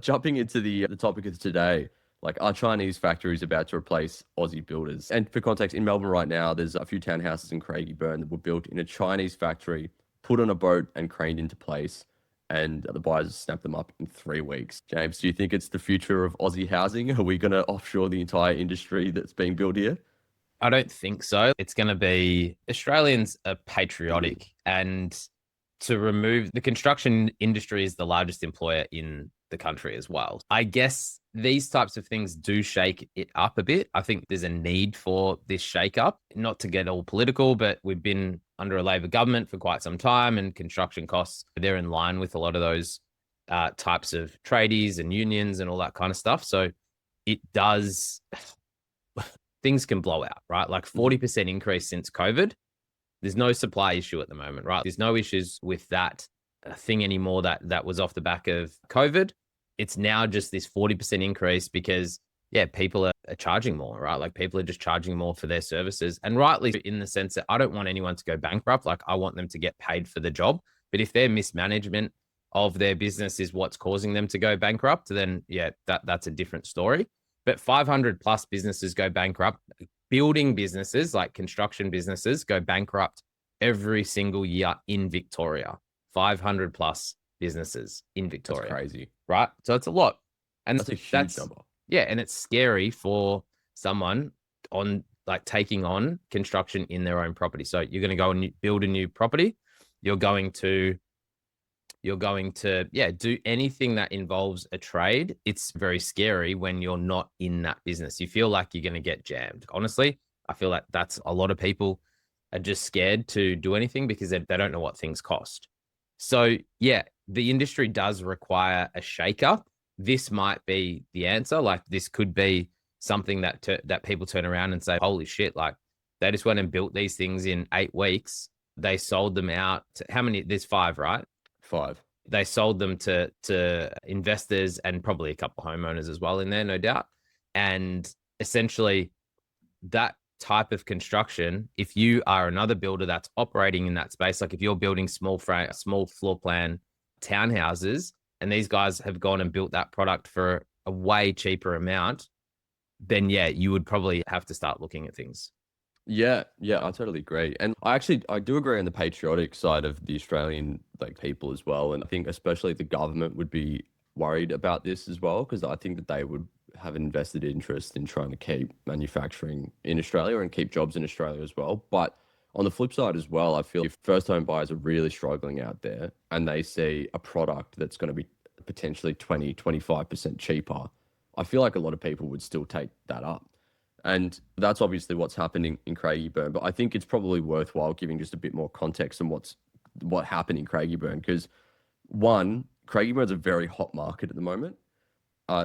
Jumping into the topic of today, like are Chinese factories about to replace Aussie builders? And for context, in Melbourne right now, there's a few townhouses in Craigieburn that were built in a Chinese factory, put on a boat and craned into place, and the buyers snapped them up in 3 weeks. James, do you think it's the future of Aussie housing? Are we going to offshore the entire industry that's being built here? I don't think so. It's going to be Australians are patriotic, and to remove the construction industry is the largest employer in the country as well. I guess these types of things do shake it up a bit. I think there's a need for this shake up, not to get all political, but we've been under a Labor government for quite some time, and construction costs, they're in line with a lot of those types of tradies and unions and all that kind of stuff. So it does, things can blow out, right? Like 40% increase since COVID. There's no supply issue at the moment, right? There's no issues with that thing anymore that was off the back of COVID. It's now just this 40% increase because, yeah, people are charging more, right? Like people are just charging more for their services. And rightly, in the sense that I don't want anyone to go bankrupt. Like I want them to get paid for the job. But if their mismanagement of their business is what's causing them to go bankrupt, then yeah, that's a different story. But 500 plus businesses go bankrupt. Building businesses like construction businesses go bankrupt every single year in Victoria. 500 plus businesses in Victoria. That's crazy. Right? So it's a lot. And that's a huge number. Yeah. And it's scary for someone on like taking on construction in their own property. So you're going to go and build a new property. You're going to do anything that involves a trade. It's very scary when you're not in that business. You feel like you're going to get jammed. Honestly, I feel like that's a lot of people are just scared to do anything because they don't know what things cost. So yeah, the industry does require a shakeup. This might be the answer. Like this could be something that people turn around and say, holy shit, like they just went and built these things in 8 weeks. They sold them out to, how many? There's 5, right? 5. They sold them to investors and probably a couple of homeowners as well in there, no doubt. And essentially that type of construction, if you are another builder that's operating in that space, like if you're building small floor plan townhouses and these guys have gone and built that product for a way cheaper amount, then yeah, you would probably have to start looking at things. Yeah, I totally agree. And I do agree on the patriotic side of the Australian like people as well. And I think especially the government would be worried about this as well, because I think that they would have an invested interest in trying to keep manufacturing in Australia and keep jobs in Australia as well. But on the flip side as well, I feel if first home buyers are really struggling out there and they see a product that's going to be potentially 20-25% cheaper, I feel like a lot of people would still take that up. And that's obviously what's happening in Craigieburn. But I think it's probably worthwhile giving just a bit more context on what happened in Craigieburn. Because one, Craigieburn's a very hot market at the moment.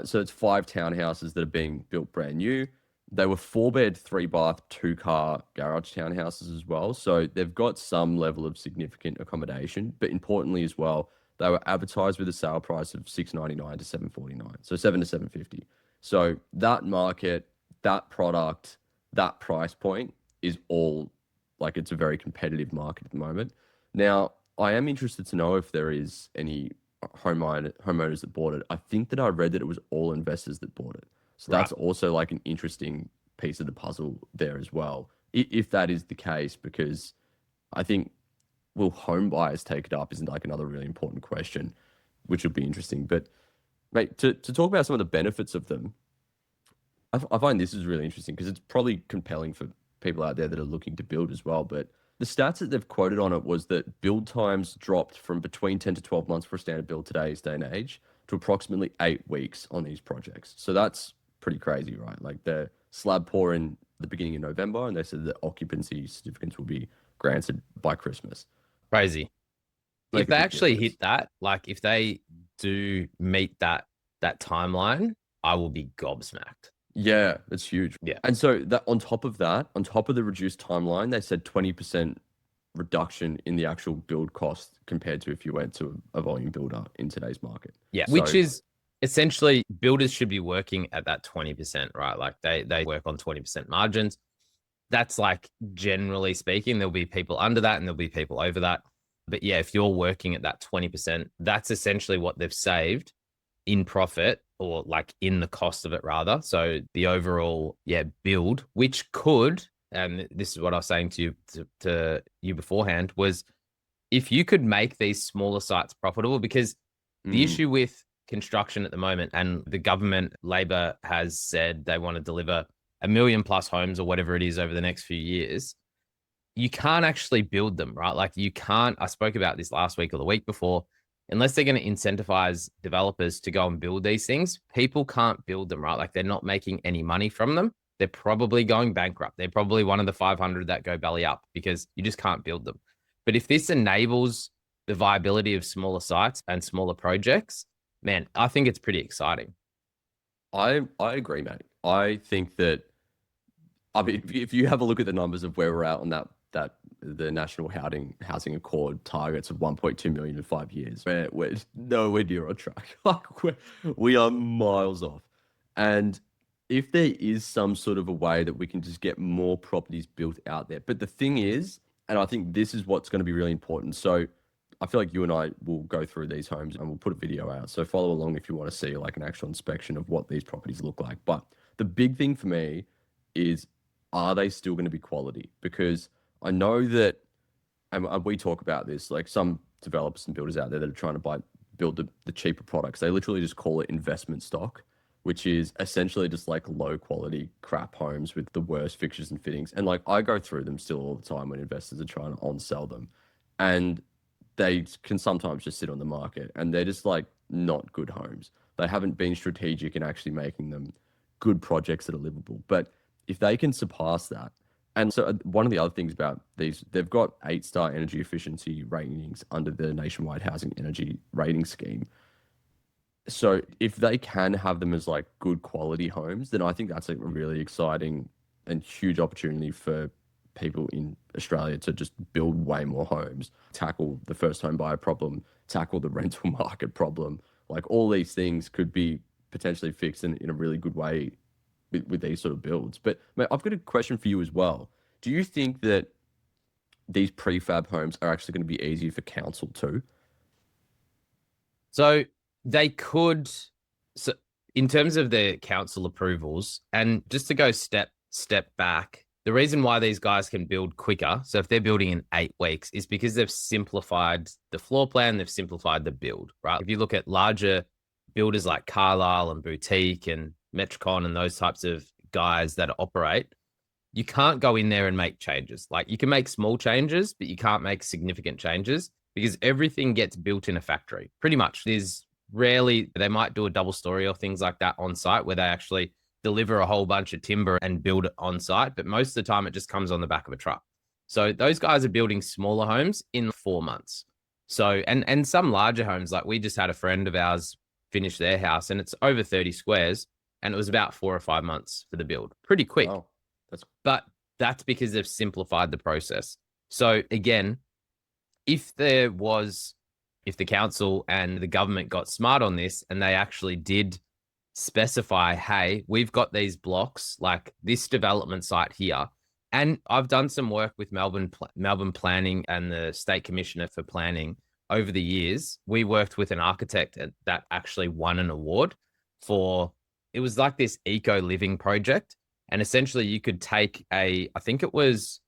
So it's 5 townhouses that are being built brand new. They were 4-bed, 3-bath, 2-car garage townhouses as well. So they've got some level of significant accommodation. But importantly as well, they were advertised with a sale price of $699 to $749. So $7 to $750. So that market, that product, that price point is all like it's a very competitive market at the moment. Now, I am interested to know if there is any homeowners that bought it. I think that I read that it was all investors that bought it. So that's also like an interesting piece of the puzzle there as well. If that is the case, because I think will home buyers take it up isn't like another really important question, which would be interesting. But mate, to talk about some of the benefits of them, I find this is really interesting because it's probably compelling for people out there that are looking to build as well. But the stats that they've quoted on it was that build times dropped from between 10 to 12 months for a standard build today's day and age to approximately 8 weeks on these projects. So that's pretty crazy, right? Like the slab pour in the beginning of November, and they said that occupancy certificates will be granted by Christmas. Crazy. Like if they actually hit that, like if they do meet that timeline, I will be gobsmacked. Yeah, it's huge. Yeah. And so that on top of the reduced timeline, they said 20% reduction in the actual build cost compared to if you went to a volume builder in today's market. Yeah, so, which is essentially builders should be working at that 20%, right? Like they work on 20% margins. That's like generally speaking, there'll be people under that and there'll be people over that. But yeah, if you're working at that 20%, that's essentially what they've saved in profit, or like in the cost of it rather. So the overall, build, which could, and this is what I was saying to you beforehand, was if you could make these smaller sites profitable, because the Mm. issue with construction at the moment, and the government, Labor has said they want to deliver 1 million plus homes or whatever it is over the next few years, you can't actually build them, right? Like you can't, I spoke about this last week or the week before, unless they're going to incentivize developers to go and build these things, people can't build them, right? Like they're not making any money from them. They're probably going bankrupt. They're probably one of the 500 that go belly up because you just can't build them. But if this enables the viability of smaller sites and smaller projects, man, I think it's pretty exciting. I agree, mate. I think that, I mean, if you have a look at the numbers of where we're at on that the National Housing Accord targets of 1.2 million in 5 years, we're nowhere near on track. Like we are miles off. And if there is some sort of a way that we can just get more properties built out there, but the thing is, and I think this is what's going to be really important. So I feel like you and I will go through these homes and we'll put a video out. So follow along if you want to see like an actual inspection of what these properties look like. But the big thing for me is, are they still going to be quality? Because I know that, and we talk about this, like some developers and builders out there that are trying to build the cheaper products, they literally just call it investment stock, which is essentially just like low quality crap homes with the worst fixtures and fittings. And like I go through them still all the time when investors are trying to on sell them. And they can sometimes just sit on the market and they're just like not good homes. They haven't been strategic in actually making them good projects that are livable. But if they can surpass that, and so one of the other things about these, they've got 8-star energy efficiency ratings under the Nationwide Housing Energy Rating Scheme. So if they can have them as like good quality homes, then I think that's a really exciting and huge opportunity for people in Australia to just build way more homes, tackle the first home buyer problem, tackle the rental market problem. Like all these things could be potentially fixed in a really good way with these sort of builds. But mate, I've got a question for you as well. Do you think that these prefab homes are actually going to be easier for council too? So they could, so in terms of the council approvals, and just to go step back, the reason why these guys can build quicker, so if they're building in 8 weeks, is because they've simplified the floor plan, they've simplified the build, right? If you look at larger builders like Carlisle and Boutique and Metricon and those types of guys that operate, you can't go in there and make changes. Like you can make small changes, but you can't make significant changes because everything gets built in a factory. Pretty much. There's rarely, they might do a double story or things like that on site where they actually deliver a whole bunch of timber and build it on site. But most of the time it just comes on the back of a truck. So those guys are building smaller homes in 4 months. So, and some larger homes, like we just had a friend of ours finish their house and it's over 30 squares and it was about 4 or 5 months for the build. Pretty quick. Wow. But that's because they've simplified the process. So again, if the council and the government got smart on this and they actually did specify, hey, we've got these blocks, like this development site here. And I've done some work with Melbourne Planning and the State Commissioner for Planning over the years. We worked with an architect that actually won an award for, it was like this eco living project. And essentially you could take I think it was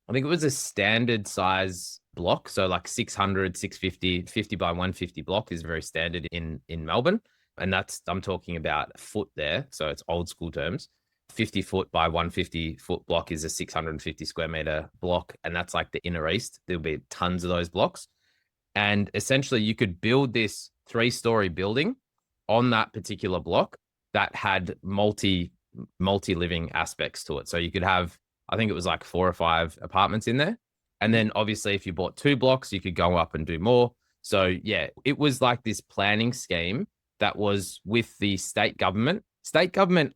a standard size block. So like 600, 650, 50 by 150 block is very standard in Melbourne. And I'm talking about a foot there. So it's old school terms. 50 foot by 150 foot block is a 650 square meter block. And that's like the inner east. There'll be tons of those blocks. And essentially you could build this 3-story building on that particular block that had multi-living aspects to it. So you could have, I think it was like 4 or 5 apartments in there. And then obviously if you bought 2 blocks, you could go up and do more. So yeah, it was like this planning scheme that was with the state government. State government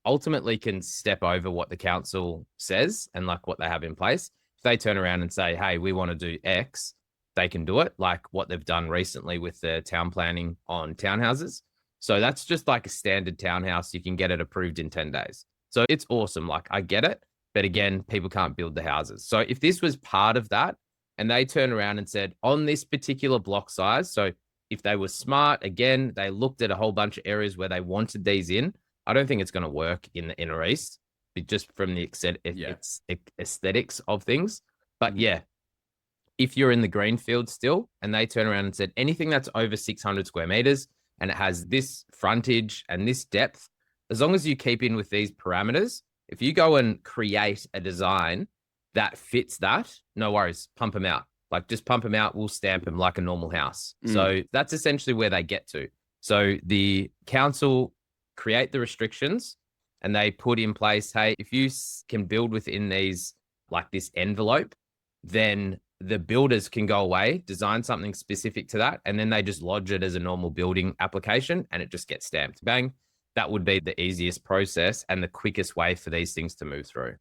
ultimately can step over what the council says and like what they have in place. If they turn around and say, hey, we want to do X, they can do it, like what they've done recently with the town planning on townhouses. So that's just like a standard townhouse. You can get it approved in 10 days. So it's awesome. Like I get it. But again, people can't build the houses. So if this was part of that and they turn around and said on this particular block size, so if they were smart, again, they looked at a whole bunch of areas where they wanted these in. I don't think it's going to work in the inner east, just from the aesthetics of things. But yeah, if you're in the greenfield still and they turn around and said anything that's over 600 square meters and it has this frontage and this depth, as long as you keep in with these parameters, if you go and create a design that fits that, no worries, pump them out. Like just pump them out, we'll stamp them like a normal house. So that's essentially where they get to. So the council create the restrictions and they put in place, hey, if you can build within these, like this envelope, then the builders can go away, design something specific to that, and then they just lodge it as a normal building application and it just gets stamped. Bang. That would be the easiest process and the quickest way for these things to move through.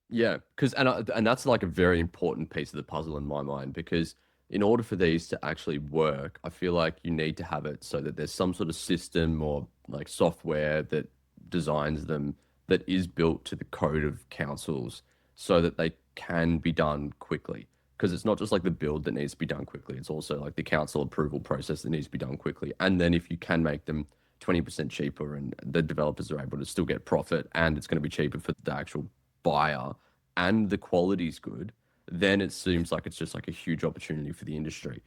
Yeah, because and that's like a very important piece of the puzzle in my mind, because in order for these to actually work, I feel like you need to have it so that there's some sort of system or like software that designs them that is built to the code of councils so that they can be done quickly. Because it's not just like the build that needs to be done quickly, it's also like the council approval process that needs to be done quickly. And then if you can make them 20% cheaper and the developers are able to still get profit and it's going to be cheaper for the actual buyer and the quality's good, then it seems like it's just like a huge opportunity for the industry.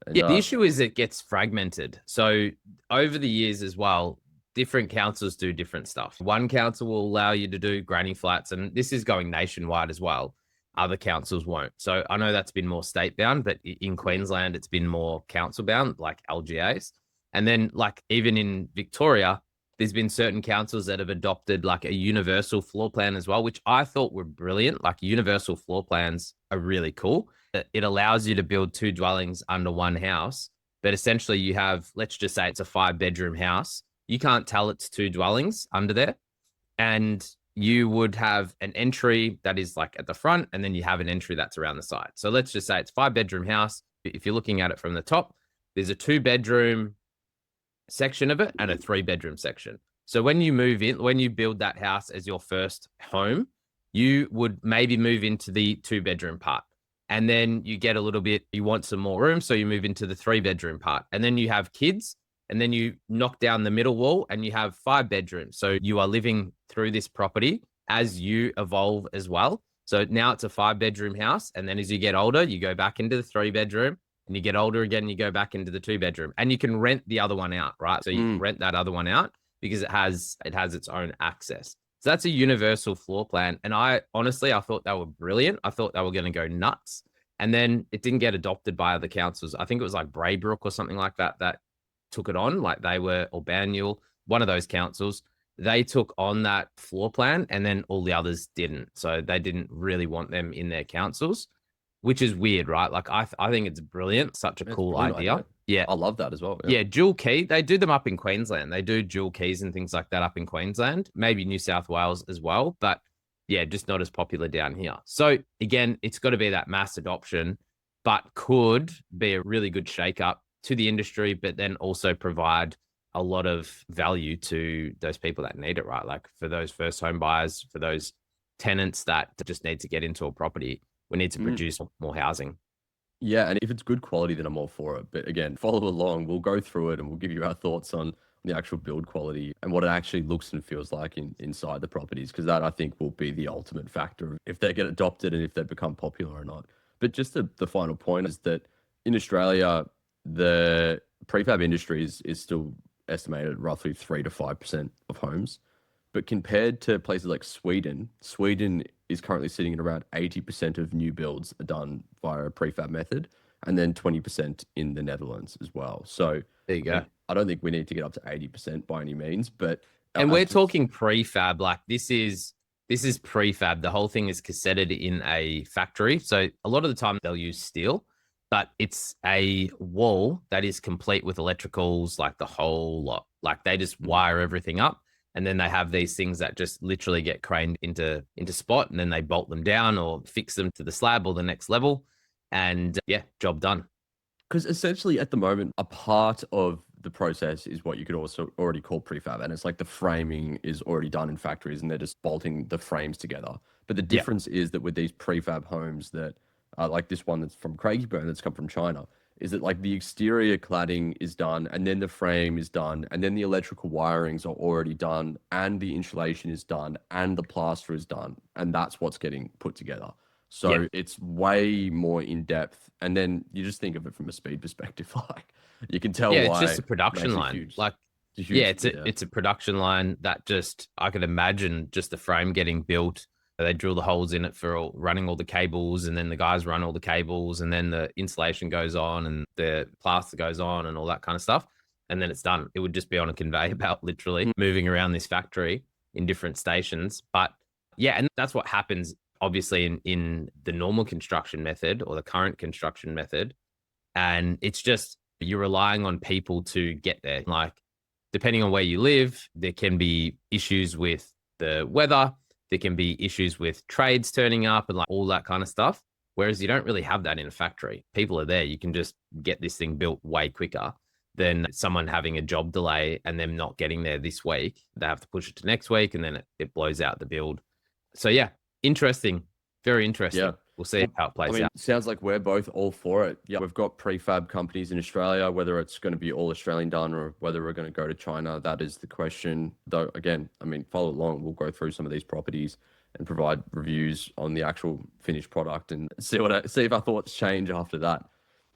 And, yeah, the issue is it gets fragmented. So over the years as well, different councils do different stuff. One council will allow you to do granny flats, and this is going nationwide as well. Other councils won't. So I know that's been more state bound, but in Queensland, it's been more council bound, like LGAs. And then, like, even in Victoria, there's been certain councils that have adopted like a universal floor plan as well, which I thought were brilliant. Like, universal floor plans are really cool. It allows you to build two dwellings under one house, but essentially you have, let's just say it's a 5-bedroom house. You can't tell it's two dwellings under there. And you would have an entry that is like at the front, and then you have an entry that's around the side. So let's just say it's 5-bedroom house. If you're looking at it from the top, there's a 2-bedroom section of it and a 3-bedroom section. So when you move in, when you build that house as your first home, you would maybe move into the 2-bedroom part. And then you get a little bit, you want some more room, so you move into the 3-bedroom part. And then you have kids, and then you knock down the middle wall and you have 5 bedrooms. So you are living through this property as you evolve as well. So now it's a 5-bedroom house. And then as you get older, you go back into the 3-bedroom, and you get older again, you go back into the 2-bedroom, and you can rent the other one out, right? So you can rent that other one out because it has its own access. So that's a universal floor plan. And I honestly thought they were brilliant. I thought they were going to go nuts. And then it didn't get adopted by other councils. I think it was like Braybrook or something like that took it on. Like they were, or Banyule, one of those councils, they took on that floor plan, and then all the others didn't. So they didn't really want them in their councils, which is weird, right? Like I think it's brilliant. Such a cool idea. Yeah. I love that as well. Yeah. Dual key. They do them up in Queensland. They do dual keys and things like that up in Queensland, maybe New South Wales as well. But yeah, just not as popular down here. So again, it's got to be that mass adoption, but could be a really good shake up to the industry, but then also provide a lot of value to those people that need it, right? Like for those first home buyers, for those tenants that just need to get into a property, we need to produce more housing. Yeah, and if it's good quality, then I'm all for it. But again, follow along. We'll go through it and we'll give you our thoughts on the actual build quality and what it actually looks and feels like inside the properties, because that I think will be the ultimate factor of if they get adopted and if they become popular or not. But just the final point is that in Australia, the prefab industry is still estimated at roughly 3 to 5% of homes. But compared to places like Sweden, Sweden is currently sitting at around 80% of new builds are done via a prefab method, and then 20% in the Netherlands as well. So there you go. I don't think we need to get up to 80% by any means, but and we're talking prefab. Like this is prefab. The whole thing is cassetted in a factory. So a lot of the time they'll use steel, but it's a wall that is complete with electricals, like the whole lot. Like they just wire everything up. And then they have these things that just literally get craned into spot, and then they bolt them down or fix them to the slab or the next level. And yeah, job done. Because essentially at the moment, a part of the process is what you could also already call prefab. And it's like the framing is already done in factories and they're just bolting the frames together. But the difference is that with these prefab homes that like this one that's from Craigieburn that's come from China, is that like the exterior cladding is done and then the frame is done and then the electrical wirings are already done and the insulation is done and the plaster is done and that's what's getting put together. Yeah. So it's way more in depth. And then you just think of it from a speed perspective, like you can tell Yeah, it's why just a it production makes a line. huge, Like, it's a yeah, huge, yeah. it's a production line that just I could imagine just the frame getting built. They drill the holes in it for running all the cables, and then the guys run all the cables, and then the insulation goes on, and the plaster goes on, and all that kind of stuff, and then it's done. It would just be on a conveyor belt, literally moving around this factory in different stations. But yeah, and that's what happens obviously in the normal construction method or the current construction method, and it's just you're relying on people to get there. Like, depending on where you live, there can be issues with the weather, there can be issues with trades turning up and like all that kind of stuff. Whereas you don't really have that in a factory. People are there. You can just get this thing built way quicker than someone having a job delay and them not getting there this week. They have to push it to next week and then it blows out the build. So yeah, interesting. Very interesting. Yeah. We'll see how it I plays mean, out. sounds like we're both all for it. Yeah, we've got prefab companies in Australia, whether it's going to be all Australian done or whether we're going to go to China. That is the question. Though, again, I mean, follow along. We'll go through some of these properties and provide reviews on the actual finished product and see if our thoughts change after that.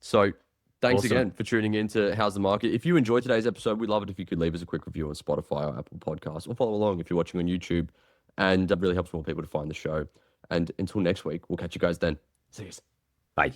So, thanks Awesome. again for tuning in to How's the Market. If you enjoyed today's episode, we'd love it if you could leave us a quick review on Spotify or Apple Podcasts, or follow along if you're watching on YouTube. And that really helps more people to find the show. And until next week, we'll catch you guys then. See you. Bye.